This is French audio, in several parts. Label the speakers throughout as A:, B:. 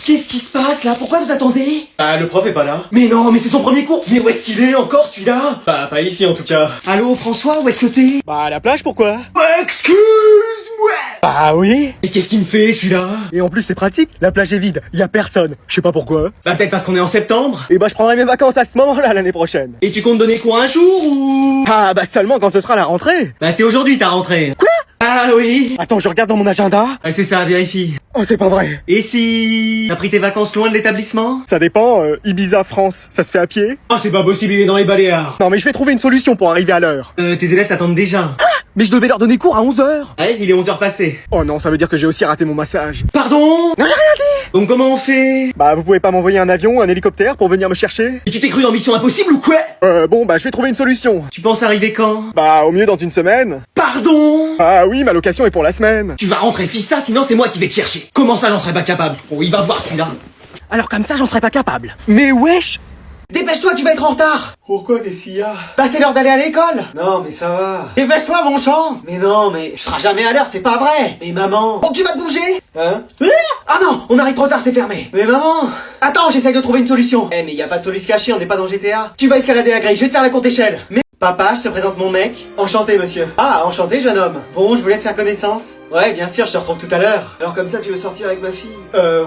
A: Qu'est-ce qui se passe là? Pourquoi vous attendez?
B: Ah, le prof est pas là.
A: Mais non, mais c'est son premier cours. Mais où est-ce qu'il est encore celui-là?
B: Bah, pas ici en tout cas.
A: Allô François, où est-ce que t'es?
B: Bah, à la plage pourquoi?
A: Excuse-moi.
B: Bah oui.
A: Mais qu'est-ce qu'il me fait celui-là?
B: Et en plus c'est pratique, la plage est vide, y a personne. Je sais pas pourquoi.
A: Bah peut-être parce qu'on est en septembre.
B: Et bah je prendrai mes vacances à ce moment-là l'année prochaine.
A: Et tu comptes donner quoi un jour ou?
B: Ah bah seulement quand ce sera la rentrée.
A: Bah c'est aujourd'hui ta rentrée.
B: Quoi?
A: Ah oui.
B: Attends, je regarde dans mon agenda.
A: Ah c'est ça, vérifie.
B: Oh c'est pas vrai.
A: Et si t'as pris tes vacances loin de l'établissement?
B: Ça dépend, Ibiza France, ça se fait à pied?
A: Oh c'est pas possible, il est dans les Baléares.
B: Non mais je vais trouver une solution pour arriver à l'heure.
A: Tes élèves t'attendent déjà.
B: Mais je devais leur donner cours à 11h.
A: Ouais, il est 11h passé.
B: Oh non, ça veut dire que j'ai aussi raté mon massage.
A: Pardon?
B: Non, j'ai rien dit.
A: Donc comment on fait?
B: Bah vous pouvez pas m'envoyer un avion, un hélicoptère pour venir me chercher?
A: Et tu t'es cru dans Mission Impossible ou quoi?
B: Bon bah je vais trouver une solution.
A: Tu penses arriver quand?
B: Bah au mieux dans une semaine.
A: Pardon?
B: Ah oui, ma location est pour la semaine.
A: Tu vas rentrer fissa, sinon c'est moi qui vais te chercher. Comment ça j'en serais pas capable? Oh il va voir celui-là.
B: Alors comme ça j'en serais pas capable. Mais wesh.
A: Dépêche-toi, tu vas être en retard.
B: Pourquoi, qu'est-ce qu'il y a?
A: Bah c'est l'heure d'aller à l'école.
B: Non mais ça va.
A: Dépêche-toi mon champ.
B: Mais non mais...
A: Je serai jamais à l'heure, c'est pas vrai.
B: Mais maman.
A: Bon tu vas te bouger.
B: Hein?
A: Ah non, on arrive trop tard, c'est fermé.
B: Mais maman.
A: Attends, j'essaye de trouver une solution.
B: Eh mais y a pas de soluce cachée, on n'est pas dans GTA.
A: Tu vas escalader la grille, je vais te faire la courte échelle. Mais
B: Papa, je te présente mon mec. Enchanté monsieur. Ah, enchanté jeune homme. Bon, je vous laisse faire connaissance. Ouais, bien sûr, je te retrouve tout à l'heure. Alors comme ça, tu veux sortir avec ma fille?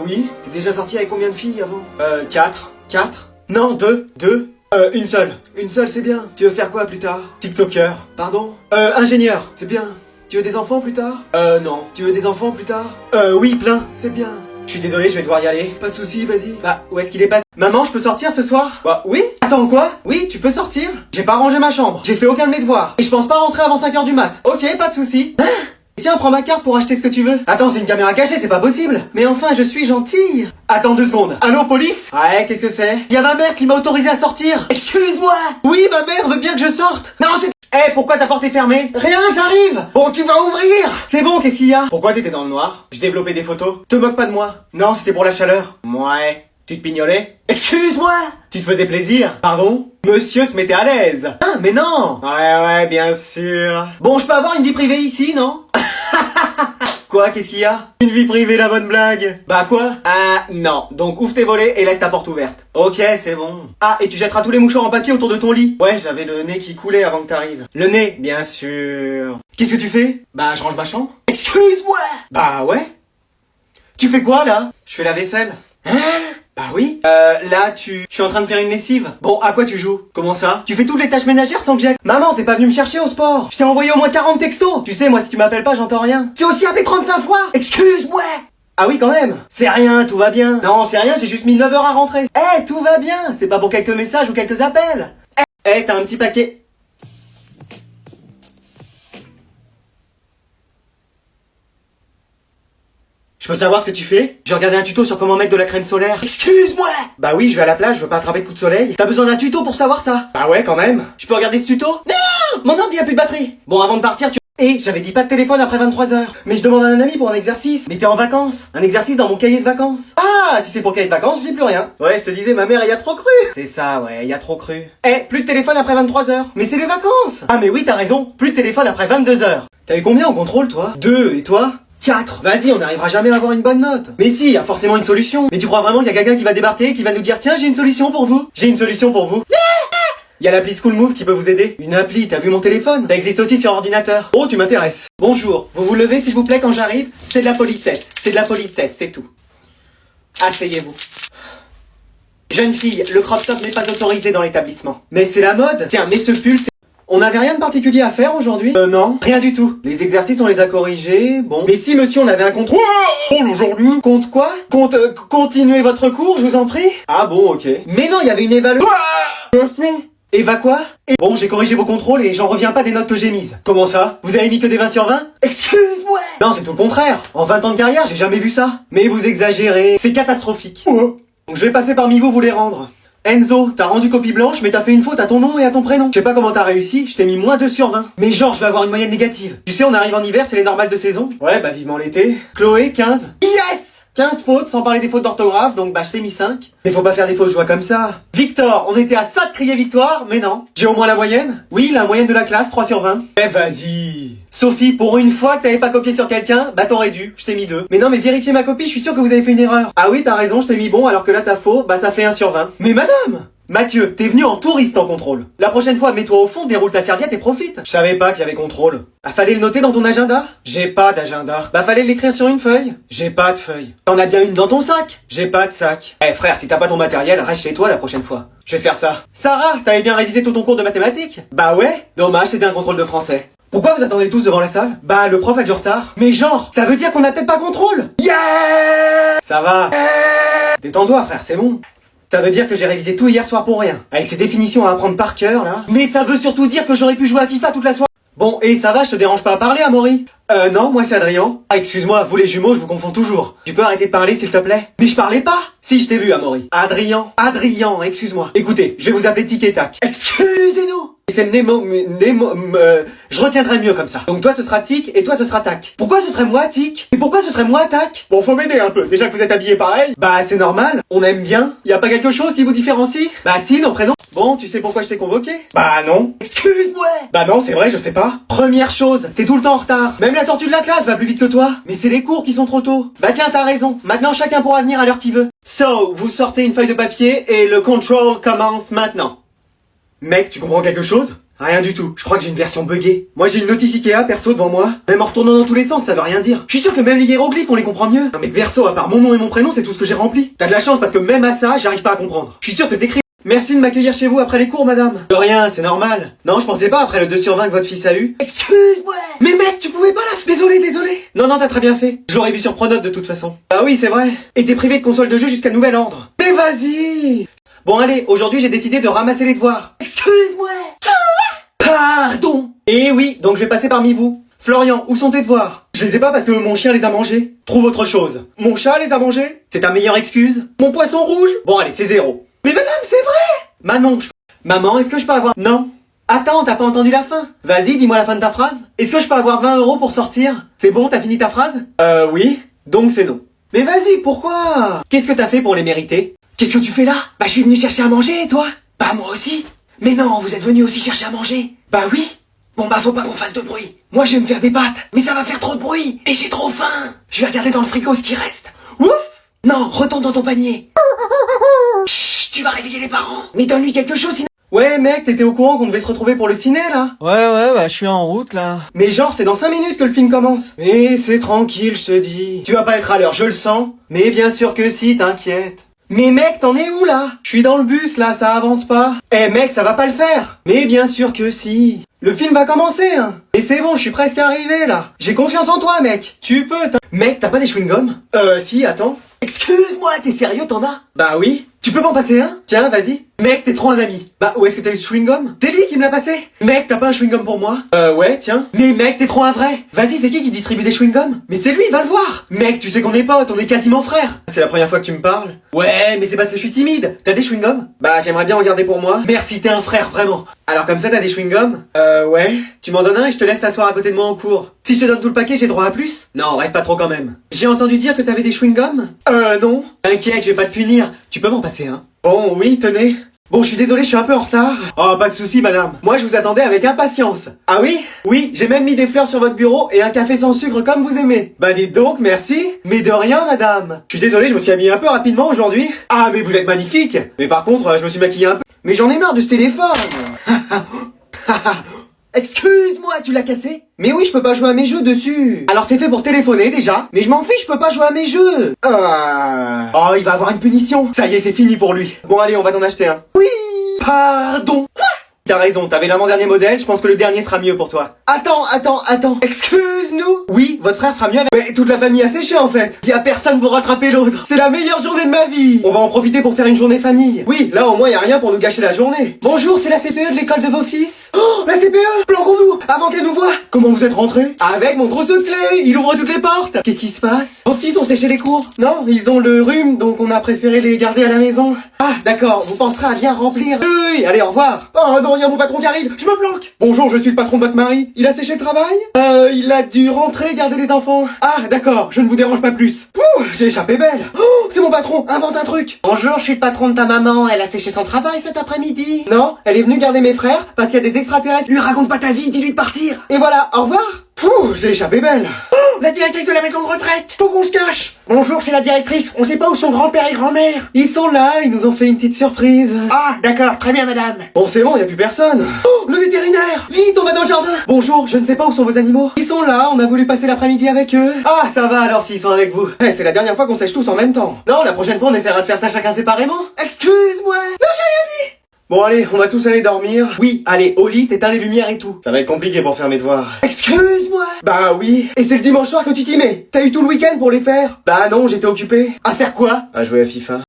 B: Oui. T'es déjà sorti avec combien de filles avant? 4. 4? Non, 2. 2. Une seule. Une seule, c'est bien. Tu veux faire quoi plus tard? TikToker. Pardon? Ingénieur. C'est bien. Tu veux des enfants plus tard? Non. Tu veux des enfants plus tard? Oui, plein. C'est bien. Je suis désolé, je vais devoir y aller. Pas de soucis, vas-y. Bah, où est-ce qu'il est passé? Maman, je peux sortir ce soir? Bah, oui. Attends, quoi? Oui, tu peux sortir. J'ai pas rangé ma chambre. J'ai fait aucun de mes devoirs. Et je pense pas rentrer avant 5h du mat. Ok, pas de soucis. Tiens, prends ma carte pour acheter ce que tu veux. Attends, c'est une caméra cachée, c'est pas possible. Mais enfin, je suis gentille. Attends 2 secondes. Allô, police? Ouais, qu'est-ce que c'est? Y a ma mère qui m'a autorisé à sortir. Excuse-moi. Oui, ma mère veut bien que je sorte. Non, c'est... pourquoi ta porte est fermée? Rien, j'arrive. Bon, tu vas ouvrir. C'est bon, qu'est-ce qu'il y a? Pourquoi t'étais dans le noir? Je développais des photos. Te moque pas de moi. Non, c'était pour la chaleur. Ouais. Tu te pignolais? Excuse-moi. Tu te faisais plaisir? Pardon? Monsieur se mettait à l'aise. Ah, mais non. Ouais, bien sûr. Bon, je peux avoir une vie privée ici, non? Quoi, qu'est-ce qu'il y a? Une vie privée, la bonne blague. Bah quoi? Ah non, donc ouvre tes volets et laisse ta porte ouverte. Ok, c'est bon. Ah, et tu jetteras tous les mouchoirs en papier autour de ton lit. Ouais, j'avais le nez qui coulait avant que t'arrives. Le nez, bien sûr. Qu'est-ce que tu fais? Bah, je range ma chambre. Excuse-moi. Bah ouais. Tu fais quoi là? Je fais la vaisselle. Hein? Bah oui. Là, Je suis en train de faire une lessive. Bon, à quoi tu joues? Comment ça? Tu fais toutes les tâches ménagères sans que j'aille... Maman, t'es pas venu me chercher au sport. Je t'ai envoyé au moins 40 textos. Tu sais, moi, si tu m'appelles pas, j'entends rien. Tu as aussi appelé 35 fois. Excuse-moi. Ah oui, quand même. C'est rien, tout va bien. Non, c'est rien, j'ai juste mis 9 heures à rentrer. Tout va bien. C'est pas pour quelques messages ou quelques appels. T'as un petit paquet... Je peux savoir ce que tu fais? J'ai regardé un tuto sur comment mettre de la crème solaire. Excuse-moi! Bah oui, je vais à la plage, je veux pas attraper de coup de soleil. T'as besoin d'un tuto pour savoir ça? Bah ouais, quand même. Je peux regarder ce tuto? Non! Mon ordi a plus de batterie. Bon, avant de partir, j'avais dit pas de téléphone après 23h. Mais je demande à un ami pour un exercice. Mais t'es en vacances. Un exercice dans mon cahier de vacances. Ah, si c'est pour cahier de vacances, je dis plus rien. Ouais, je te disais, ma mère, elle y a trop cru. C'est ça, ouais, y a trop cru. Plus de téléphone après 23h. Mais c'est les vacances. Ah mais oui, t'as raison. Plus de téléphone après 22h. T'avais combien au contrôle, toi? 2, et toi? 4. Vas-y, on n'arrivera jamais à avoir une bonne note. Mais si, y a forcément une solution. Mais tu crois vraiment qu'il y a quelqu'un qui va débarquer, qui va nous dire, tiens, j'ai une solution pour vous? J'ai une solution pour vous. Y a l'appli School Move qui peut vous aider. Une appli, t'as vu mon téléphone? Ça existe aussi sur ordinateur. Oh, tu m'intéresses. Bonjour, vous vous levez s'il vous plaît quand j'arrive? C'est de la politesse. C'est de la politesse, c'est tout. Asseyez-vous. Jeune fille, le crop top n'est pas autorisé dans l'établissement. Mais c'est la mode. Tiens, mets ce pull, On n'avait rien de particulier à faire aujourd'hui? Non. Rien du tout. Les exercices, on les a corrigés, bon. Mais si, monsieur, on avait un contrôle aujourd'hui. Compte quoi? Continuez votre cours, je vous en prie? Ah bon, ok. Mais non, il y avait une évaluation. Eva quoi? Bon, j'ai corrigé vos contrôles et j'en reviens pas des notes que j'ai mises. Comment ça? Vous avez mis que des 20 sur 20? Excuse-moi. Non, c'est tout le contraire. En 20 ans de carrière, j'ai jamais vu ça. Mais vous exagérez. C'est catastrophique. Donc je vais passer parmi vous les rendre. Enzo, t'as rendu copie blanche, mais t'as fait une faute à ton nom et à ton prénom. Je sais pas comment t'as réussi, je t'ai mis moins 2 sur 20. Mais genre, je vais avoir une moyenne négative. Tu sais, on arrive en hiver, c'est les normales de saison. Ouais, bah vivement l'été. Chloé, 15. Yes! 15 fautes, sans parler des fautes d'orthographe, donc bah je t'ai mis 5. Mais faut pas faire des fausses joies comme ça. Victor, on était à ça de crier victoire, mais non. J'ai au moins la moyenne? Oui, la moyenne de la classe, 3 sur 20. Eh vas-y. Sophie, pour une fois que t'avais pas copié sur quelqu'un, bah t'aurais dû, je t'ai mis 2. Mais non, mais vérifiez ma copie, je suis sûr que vous avez fait une erreur. Ah oui, t'as raison, je t'ai mis bon, alors que là t'as faux, bah ça fait 1 sur 20. Mais madame Mathieu, t'es venu en touriste en contrôle. La prochaine fois, mets-toi au fond, déroule ta serviette et profite. Je savais pas qu'il y avait contrôle. Ah, fallait le noter dans ton agenda? J'ai pas d'agenda. Bah fallait l'écrire sur une feuille. J'ai pas de feuille. T'en as bien une dans ton sac? J'ai pas de sac. Eh frère, si t'as pas ton matériel, reste chez toi la prochaine fois. Je vais faire ça. Sarah, t'avais bien révisé tout ton cours de mathématiques? Bah ouais. Dommage, c'était un contrôle de français. Pourquoi vous attendez tous devant la salle? Bah le prof a du retard. Mais genre, ça veut dire qu'on a peut-être pas contrôle? Yeah! Ça va. Détends-toi frère, c'est bon. Ça veut dire que j'ai révisé tout hier soir pour rien. Avec ces définitions à apprendre par cœur, là. Mais ça veut surtout dire que j'aurais pu jouer à FIFA toute la soirée. Bon, et ça va, je te dérange pas à parler, Amaury? Non, moi c'est Adrien. Ah, excuse-moi, vous les jumeaux, je vous confonds toujours. Tu peux arrêter de parler, s'il te plaît? Mais je parlais pas. Si, je t'ai vu, Amaury. Adrien, excuse-moi. Écoutez, je vais vous appeler Tic et Tac. Excusez-nous. C'est je retiendrai mieux comme ça. Donc toi ce sera Tic et toi ce sera Tac. Pourquoi ce serait moi Tic? Et pourquoi ce serait moi Tac? Bon, faut m'aider un peu. Déjà que vous êtes habillés pareil. Bah c'est normal, on aime bien. Y a pas quelque chose qui vous différencie? Bah si, nos prénoms. Bon, tu sais pourquoi je t'ai convoqué? Bah non. Excuse-moi. Bah non, c'est vrai, je sais pas. Première chose, t'es tout le temps en retard. Même la tortue de la classe va plus vite que toi. Mais c'est les cours qui sont trop tôt. Bah tiens, t'as raison. Maintenant chacun pourra venir à l'heure qu'il veut. So, vous sortez une feuille de papier et le control commence maintenant. Mec, tu comprends quelque chose? Rien du tout. Je crois que j'ai une version buggée. Moi j'ai une notice Ikea perso devant moi. Même en retournant dans tous les sens, ça veut rien dire. Je suis sûr que même les hiéroglyphes on les comprend mieux. Non mais perso, à part mon nom et mon prénom, c'est tout ce que j'ai rempli. T'as de la chance parce que même à ça, j'arrive pas à comprendre. Je suis sûr que t'écris. Merci de m'accueillir chez vous après les cours, madame. De rien, c'est normal. Non, je pensais pas après le 2 sur 20 que votre fils a eu. Excuse-moi. Mais mec, tu pouvais pas la... Désolé. Non, t'as très bien fait. Je l'aurais vu sur Pronote de toute façon. Ah oui, c'est vrai. Et t'es privé de console de jeu jusqu'à nouvel ordre. Mais vas-y. Bon allez, aujourd'hui j'ai décidé de ramasser les devoirs. Excuse-moi. Pardon. Eh oui, donc je vais passer parmi vous. Florian, où sont tes devoirs? Je les ai pas parce que mon chien les a mangés. Trouve autre chose. Mon chat les a mangés? C'est ta meilleure excuse? Mon poisson rouge? Bon allez, c'est 0. Mais madame, c'est vrai! Manon, Maman, est-ce que je peux avoir... Non. Attends, t'as pas entendu la fin? Vas-y, dis-moi la fin de ta phrase. Est-ce que je peux avoir 20 € pour sortir? C'est bon, t'as fini ta phrase? Oui. Donc c'est non. Mais vas-y, pourquoi? Qu'est-ce que t'as fait pour les mériter? Qu'est-ce que tu fais là? Bah je suis venu chercher à manger, et toi? Bah moi aussi. Mais non, vous êtes venu aussi chercher à manger. Bah oui. Bon bah faut pas qu'on fasse de bruit. Moi je vais me faire des pâtes, mais ça va faire trop de bruit. Et j'ai trop faim. Je vais regarder dans le frigo ce qui reste. Ouf. Non, retourne dans ton panier. Chut, tu vas réveiller les parents. Mais donne-lui quelque chose sinon... Ouais mec, t'étais au courant qu'on devait se retrouver pour le ciné là?
C: Ouais, bah je suis en route là.
B: Mais genre c'est dans 5 minutes que le film commence. Mais c'est tranquille, je te dis. Tu vas pas être à l'heure, je le sens. Mais bien sûr que si, t'inquiète. Mais mec, t'en es où là? Je suis dans le bus là, ça avance pas. Eh mec, ça va pas le faire. Mais bien sûr que si. Le film va commencer hein. Et c'est bon, je suis presque arrivé là. J'ai confiance en toi mec. Tu peux. Mec, t'as pas des chewing-gums? Si, attends. Excuse-moi, t'es sérieux, t'en as? Bah oui. Tu peux m'en passer un? Tiens, vas-y. Mec, t'es trop un ami. Bah, où est-ce que t'as eu ce chewing-gum? C'est lui qui me l'a passé. Mec, t'as pas un chewing-gum pour moi? Ouais, tiens. Mais mec, t'es trop un vrai. Vas-y, c'est qui distribue des chewing-gums? Mais c'est lui, va le voir. Mec, tu sais qu'on est potes, on est quasiment frères. C'est la première fois que tu me parles? Ouais, mais c'est parce que je suis timide. T'as des chewing-gums? Bah, j'aimerais bien en garder pour moi. Merci, t'es un frère, vraiment. Alors comme ça, t'as des chewing-gums? Ouais. Tu m'en donnes un et je te laisse t'asseoir à côté de moi en cours. Si je te donne tout le paquet, j'ai droit à plus? Non, rêve pas trop quand même. J'ai entendu dire que t'avais des chewing-gums? Non. T'inquiète, je vais pas te punir. Tu peux m'en passer un? Bon, oui, tenez. Bon, je suis désolé, je suis un peu en retard. Oh, pas de souci, madame. Moi, je vous attendais avec impatience. Ah oui? Oui, j'ai même mis des fleurs sur votre bureau et un café sans sucre comme vous aimez. Bah dites donc, merci. Mais de rien, madame. Je suis désolé, je me suis habillé un peu rapidement aujourd'hui. Ah, mais vous êtes magnifique. Mais par contre, je me suis maquillé un peu. Mais j'en ai marre de ce téléphone. Excuse-moi, tu l'as cassé? Mais oui, je peux pas jouer à mes jeux dessus. Alors c'est fait pour téléphoner déjà. Mais je m'en fiche, je peux pas jouer à mes jeux. Oh, il va avoir une punition. Ça y est, c'est fini pour lui. Bon allez, on va t'en acheter un. Oui. Pardon. Quoi? T'as raison, t'avais l'avant-dernier modèle, je pense que le dernier sera mieux pour toi. Attends. Excuse-nous. Oui, votre frère sera mieux avec... Mais toute la famille a séché en fait. Y a personne pour rattraper l'autre. C'est la meilleure journée de ma vie. On va en profiter pour faire une journée famille. Oui, là au moins y a rien pour nous gâcher la journée. Bonjour, c'est la CPE de l'école de vos fils. Oh, la CPE. Planquons-nous avant qu'elle nous voie. Comment vous êtes rentrés? Avec mon trousseau de clés. Il ouvre toutes les portes. Qu'est-ce qui se passe? Vos fils ont séché les cours? Non, ils ont le rhume, donc on a préféré les garder à la maison. Ah, d'accord, vous penserez à bien remplir. Oui, allez, au revoir. Oh non, y a mon patron qui arrive. Je me planque. Bonjour, je suis le patron de votre mari. Il a séché le travail? Il a dû rentrer garder les enfants. Ah, d'accord, je ne vous dérange pas plus. Ouh, j'ai échappé belle. Oh, c'est mon patron, invente un truc. Bonjour, je suis le patron de ta maman. Elle a séché son travail cet après-midi? Non, elle est venue garder mes frères parce qu'il y a des extraterrestre. Lui raconte pas ta vie, dis-lui de partir. Et voilà, au revoir. Pouh, j'ai échappé belle. Oh, la directrice de la maison de retraite. Faut qu'on se cache. Bonjour, c'est la directrice. On sait pas où sont grand-père et grand-mère. Ils sont là, ils nous ont fait une petite surprise. Ah, d'accord, très bien madame. Bon, c'est bon, y a plus personne. Oh, le vétérinaire. Vite, on va dans le jardin. Bonjour, je ne sais pas où sont vos animaux. Ils sont là, on a voulu passer l'après-midi avec eux. Ah, ça va alors s'ils sont avec vous. Eh, c'est la dernière fois qu'on sèche tous en même temps. Non, la prochaine fois on essaiera de faire ça chacun séparément. Excuse-moi. Non, j'ai rien dit. Bon allez, on va tous aller dormir. Oui, allez, au lit, t'éteins les lumières et tout. Ça va être compliqué pour faire mes devoirs. Excuse-moi. Bah oui. Et c'est le dimanche soir que tu t'y mets. T'as eu tout le week-end pour les faire? Bah non, j'étais occupé. À faire quoi? À jouer à FIFA.